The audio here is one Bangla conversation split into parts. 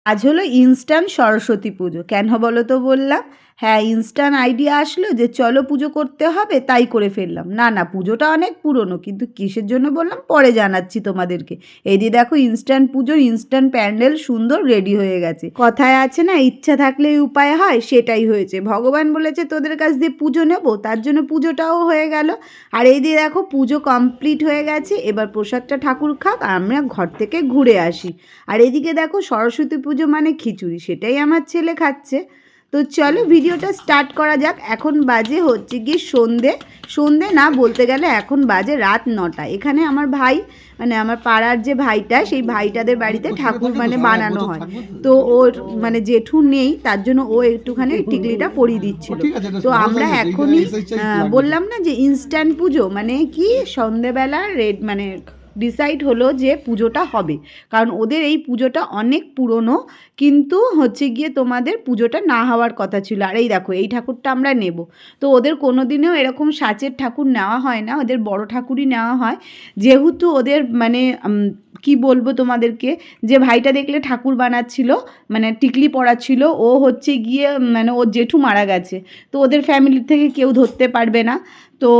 আজ হলো ইনস্ট্যান্ট সরস্বতী পুজো। কেন বলো তো বললাম? হ্যাঁ, ইনস্ট্যান্ট আইডিয়া আসলো যে চলো পুজো করতে হবে, তাই করে ফেললাম। না, না, পুজোটা অনেক পুরনো, কিন্তু কিসের জন্য বললাম পরে জানাচ্ছি তোমাদেরকে। এই দিয়ে দেখো ইনস্ট্যান্ট পুজোর ইনস্ট্যান্ট প্যান্ডেল সুন্দর রেডি হয়ে গেছে। কথায় আছে না, ইচ্ছা থাকলেই উপায় হয়, সেটাই হয়েছে। ভগবান বলেছে তোদের কাছ দিয়ে পুজো নেব, তার জন্য পুজোটাও হয়ে গেল। আর এই দিয়ে দেখো পুজো কমপ্লিট হয়ে গেছে, এবার প্রসাদটা ঠাকুর খাক আর আমরা ঘর থেকে ঘুরে আসি। আর এদিকে দেখো সরস্বতী পুজো মানে খিচুড়ি, সেটাই আমার ছেলে খাচ্ছে। তো চলো ভিডিওটা স্টার্ট করা যাক। এখন বাজে হচ্ছে গিয়ে সন্ধে, সন্ধে না বলতে গেলে এখন বাজে রাত 9টা। এখানে আমার ভাই মানে আমার পাড়ার যে ভাইটা, সেই ভাইটাদের বাড়িতে ঠাকুর মানে বানানো হয়। তো ওর মানে জেঠু নেই, তার জন্য ও একটুখানি টিকলিটা পরিয়ে দিচ্ছিল। তো আমরা এখনই বললাম না যে ইনস্ট্যান্ট পুজো মানে কি, সন্ধেবেলা মানে ডিসাইড হলো যে পুজোটা হবে, কারণ ওদের এই পুজোটা অনেক পুরনো, কিন্তু হচ্ছে গিয়ে তোমাদের পুজোটা না হওয়ার কথা ছিল। আর এই দেখো এই ঠাকুরটা আমরা নেব। তো ওদের কোনো দিনেও এরকম সাঁচের ঠাকুর নেওয়া হয় না, ওদের বড় ঠাকুরই নেওয়া হয়। যেহেতু ওদের মানে কি বলবো তোমাদেরকে, যে ভাইটা দেখলে ঠাকুর বানাচ্ছিল মানে টিকলি পড়াচ্ছিল, ও হচ্ছে গিয়ে মানে ওর জেঠু মারা গেছে। তো ওদের ফ্যামিলি থেকে কেউ ধরতে পারবে না। তো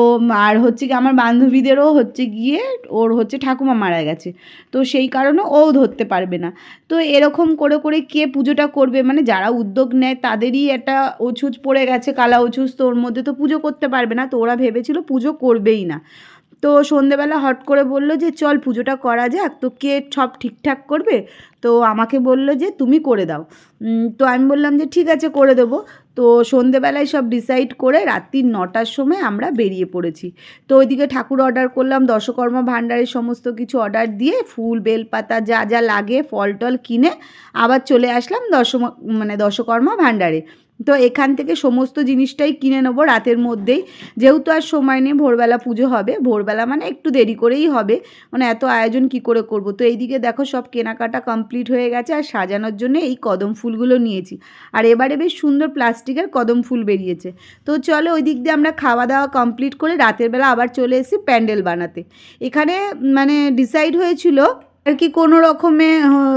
আর হচ্ছে কি আমার বান্ধবীদেরও হচ্ছে গিয়ে ওর হচ্ছে ঠাকুমা মারা গেছে, তো সেই কারণে ও ধরতে পারবে না। তো এরকম করে করে কে পুজোটা করবে, মানে যারা উদ্যোগ নেয় তাদেরই একটা অছুজ পড়ে গেছে, কালা অছুজ, তো ওর মধ্যে তো পুজো করতে পারবে না। তো ওরা ভেবেছিল পুজো করবেই না। তো সন্ধেবেলা হট করে বললো যে চল পুজোটা করা যাক। তো কে সব ঠিকঠাক করবে? তো আমাকে বললো যে তুমি করে দাও। তো আমি বললাম যে ঠিক আছে করে দেবো। তো সন্ধেবেলায় সব ডিসাইড করে রাত্রি 9টার সময় আমরা বেরিয়ে পড়েছি। তো ওইদিকে ঠাকুর অর্ডার করলাম, দশকর্মা ভাণ্ডারের সমস্ত কিছু অর্ডার দিয়ে ফুল বেলপাতা যা যা লাগে ফল টল কিনে আবার চলে আসলাম দশকর্মা ভাণ্ডারে। তো এখান থেকে সমস্ত জিনিসটাই কিনে নেবো রাতের মধ্যেই, যেহেতু আর সময় নেই, ভোরবেলা পুজো হবে। ভোরবেলা মানে একটু দেরি করেই হবে, মানে এত আয়োজন কি করে করব। তো এইদিকে দেখো সব কেনাকাটা কমপ্লিট হয়ে গেছে, আর সাজানোর জন্য এই কদম ফুলগুলো নিয়েছি। আর এবারে বেশ সুন্দর প্লাস্টিকের কদম ফুল বেরিয়েছে। তো চলো ওই দিক দিয়ে আমরা খাওয়া দাওয়া কমপ্লিট করে রাতের বেলা আবার চলে এসেছি প্যান্ডেল বানাতে। এখানে মানে ডিসাইড হয়েছিল আর কি কোনো রকমে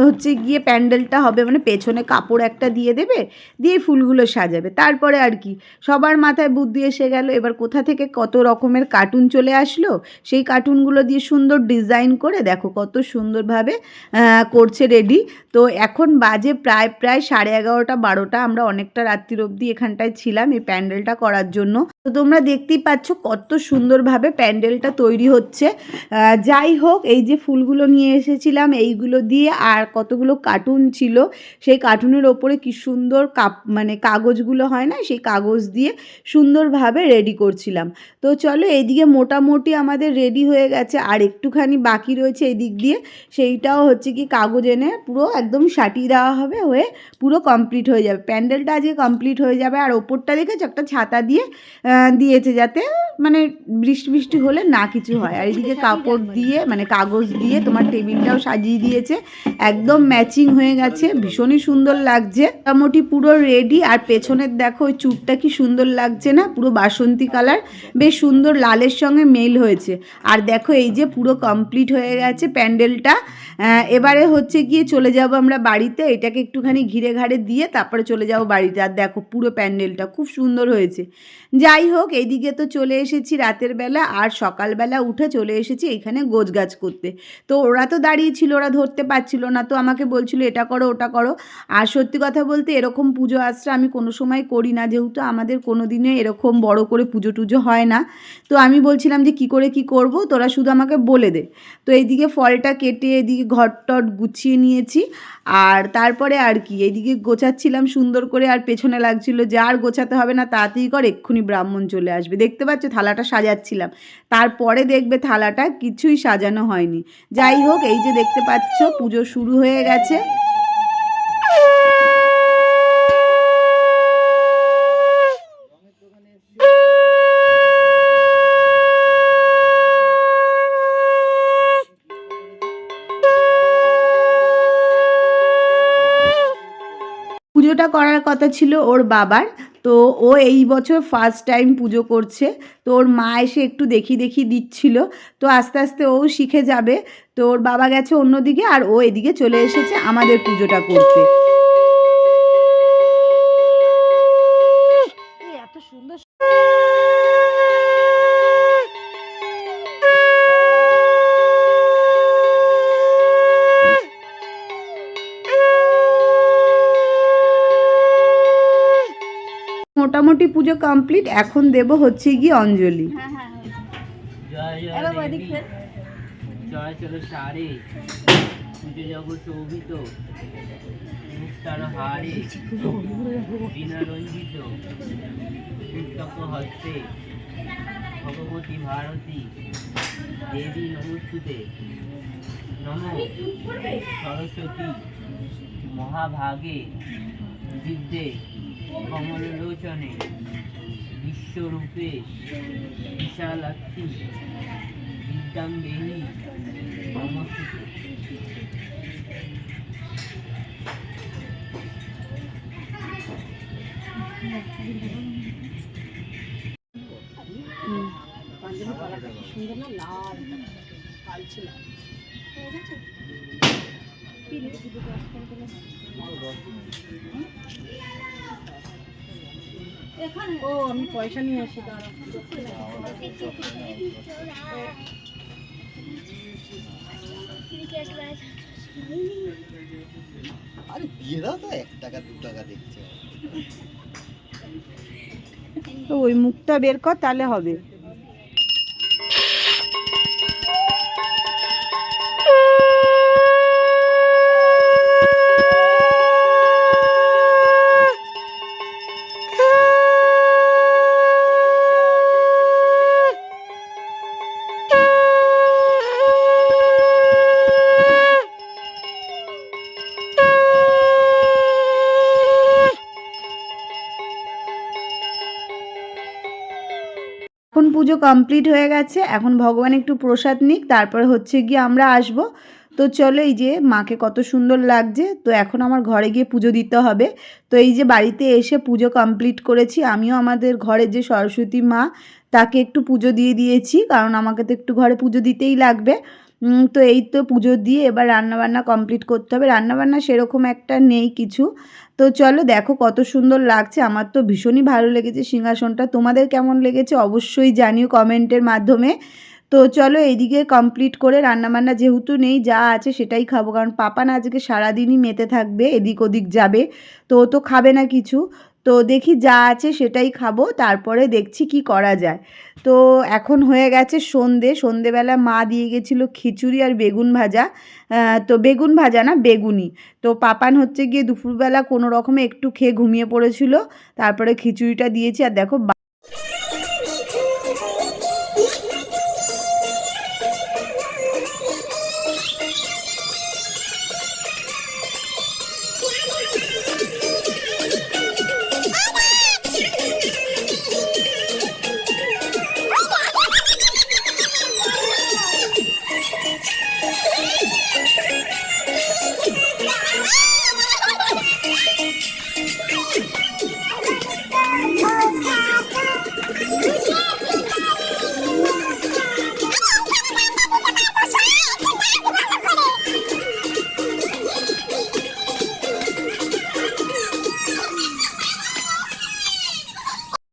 হচ্ছে গিয়ে প্যান্ডেলটা হবে, মানে পেছনে কাপড় একটা দিয়ে দেবে, দিয়ে ফুলগুলো সাজাবে। তারপরে আর কি সবার মাথায় বুদ্ধি এসে গেল, এবার কোথা থেকে কত রকমের কার্টুন চলে আসলো, সেই কার্টুনগুলো দিয়ে সুন্দর ডিজাইন করে দেখো কত সুন্দরভাবে করছে রেডি। তো এখন বাজে প্রায় 11:30 12টা, আমরা অনেকটা রাত্রির অবধি এখানটায় ছিলাম এই প্যান্ডেলটা করার জন্য। তো তোমরা দেখতেই পাচ্ছ কত সুন্দরভাবে প্যান্ডেলটা তৈরি হচ্ছে। যাই হোক, এই যে ফুলগুলো নিয়ে এসেছিলাম এইগুলো দিয়ে, আর কতগুলো কার্টুন ছিল, সেই কার্টুনের ওপরে কি সুন্দর মানে কাগজগুলো হয় না, সেই কাগজ দিয়ে সুন্দরভাবে রেডি করছিলাম। তো চলো এইদিকে মোটামুটি আমাদের রেডি হয়ে গেছে, আর একটুখানি বাকি রয়েছে এই দিক দিয়ে, সেইটাও হচ্ছে কি কাগজ এনে পুরো একদম সাটিয়ে দেওয়া হবে, হয়ে পুরো কমপ্লিট হয়ে যাবে। প্যান্ডেলটা আজকে কমপ্লিট হয়ে যাবে। আর ওপরটা দেখেছো একটা ছাতা দিয়ে দিয়েছে, যাতে মানে বৃষ্টি বৃষ্টি হলে না কিছু হয়। আর এদিকে কাপড় দিয়ে মানে কাগজ দিয়ে তোমার টেবিলটাও সাজিয়ে দিয়েছে, একদম ম্যাচিং হয়ে গেছে, ভীষণই সুন্দর লাগছে। মোটামুটি পুরো রেডি। আর পেছনের দেখো ওই চুটটা কি সুন্দর লাগছে না, পুরো বাসন্তী কালার, বেশ সুন্দর লালের সঙ্গে মেল হয়েছে। আর দেখো এই যে পুরো কমপ্লিট হয়ে গেছে প্যান্ডেলটা। এবারে হচ্ছে গিয়ে চলে যাব আমরা বাড়িতে, এটাকে একটুখানি ঘিরে ঘাড়ে দিয়ে তারপরে চলে যাব বাড়িতে। আর দেখো পুরো প্যান্ডেলটা খুব সুন্দর হয়েছে। যাই হোক, এইদিকে তো চলে এসেছি রাতের বেলা, আর সকালবেলা উঠে চলে এসেছি এখানে গোছগাছ করতে। তো ওরা তো দাঁড়িয়ে ছিল, ওরা ধরতে পারছিল না, তো আমাকে বলছিল এটা করো ওটা করো। আর সত্যি কথা বলতে এরকম পুজো আশ্রা আমি কোনো সময় করি না, যেহেতু আমাদের কোনো দিনে এরকম বড় করে পুজো টুজো হয় না। তো আমি বলছিলাম যে কি করে কি করব, তোরা শুধু আমাকে বলে দে। তো এইদিকে ফলটা কেটে এদিকে ঘর টট গুছিয়ে নিয়েছি। আর তারপরে আর কি এইদিকে গোছাচ্ছিলাম সুন্দর করে, আর পেছনে লাগছিল যে আর গোছাতে হবে না, তাড়াতাড়ি কর, এক্ষুনি ব্রাহ্মণ চলে আসবে। দেখতে পাচ্ছ থালাটা সাজাচ্ছিলাম, তারপরে দেখবে থালাটা কিছুই সাজানো হয়নি। যাই হোক, এই যে দেখতে পাচ্ছ পুজো শুরু হয়ে গেছে। পুজোটা করার কথা ছিল ওর বাবার, তো ও এই বছর ফার্স্ট টাইম পুজো করছে। তো ওর মা এসে একটু দেখি দেখি দিচ্ছিল, তো আস্তে আস্তে ও শিখে যাবে। তো ওর বাবা গেছে অন্যদিকে, আর ও এদিকে চলে এসেছে আমাদের পুজোটা করতে। মোটামুটি পুজো কমপ্লিট। এখন দেব হচ্ছে গিয়ে অঞ্জলি। চলো সারে পুজো জগৎ শোভিত মুক্তার হারে বিনা রঞ্জিত পুস্তক হস্তে ভগবতী ভারতী দেবী নমস্তুতে নম সরস্বতী মহাভাগে বিদ্যে কমললোচনে বিশ্বরূপে বিশালাক্ষী বিদ্যাং দেহি নমস্তুতে। ও আমি পয়সা নিয়ে আসি দাঁড়া। আরে দিয়ে দাও তো, 1 টাকা 2 টাকা দেখছে। তো ওই মুখটা বের কর, তাহলে হবে। এখন পুজো কমপ্লিট হয়ে গেছে। এখন ভগবান একটু প্রসাদ নিক, তারপরে হচ্ছে গিয়ে আমরা আসব। তো চলো, এই যে মাকে কত সুন্দর লাগছে। তো এখন আমার ঘরে গিয়ে পুজো দিতে হবে। তো এই যে বাড়িতে এসে পুজো কমপ্লিট করেছি। আমিও আমাদের ঘরে যে সরস্বতী মা, তাকে একটু পুজো দিয়ে দিয়েছি, কারণ আমাকে তো একটু ঘরে পুজো দিতেই লাগবে। তো এই তো পুজো দিয়ে এবার রান্নাবান্না কমপ্লিট করতে হবে। রান্নাবান্না সেরকম একটা নেই কিছু। তো চলো, দেখো কত সুন্দর লাগছে। আমার তো ভীষণই ভালো লেগেছে সিংহাসনটা। তোমাদের কেমন লেগেছে অবশ্যই জানিও কমেন্টের মাধ্যমে। তো চলো, এইদিকে কমপ্লিট করে রান্নাবান্না যেহেতু নেই, যা আছে সেটাই খাবো, কারণ পাপান আজকে সারাদিনই মেতে থাকবে, এদিক ওদিক যাবে, তো ও তো খাবে না কিছু। তো দেখি যা আছে সেটাই খাবো, তারপরে দেখছি কি করা যায়। তো এখন হয়ে গেছে সন্ধেবেলা মা দিয়ে গেছিলো খিচুড়ি আর বেগুন ভাজা। তো বেগুন ভাজা না, বেগুনি। তো পাপান হচ্ছে গিয়ে দুপুরবেলা কোনো রকমে একটু খেয়ে ঘুমিয়ে পড়েছিল, তারপরে খিচুড়িটা দিয়েছি। আর দেখো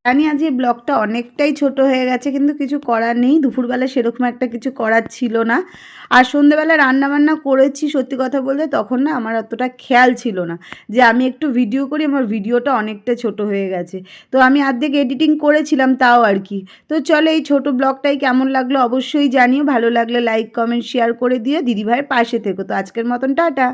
জানি আজ এই ব্লগটা অনেকটাই ছোট হয়ে গেছে, কিন্তু কিছু করার নেই। দুপুরবেলা সেরকম একটা কিছু করার ছিল না। আর সন্ধ্যেবেলা রান্নাবান্না করেছি, সত্যি কথা বলতে তখন না আমার অতটা খেয়াল ছিল না যে আমি একটু ভিডিও করি। আমার ভিডিওটা অনেকটা ছোট হয়ে গেছে। তো আমি অর্ধেক এডিটিং করেছিলাম, তাও আর কি। তো চলো, এই ছোট ব্লগটাই কেমন লাগলো অবশ্যই জানিও। ভালো লাগলে লাইক কমেন্ট শেয়ার করে দিও, দিদিভাইয়ের পাশে থেকো। তো আজকের মতন টাটা।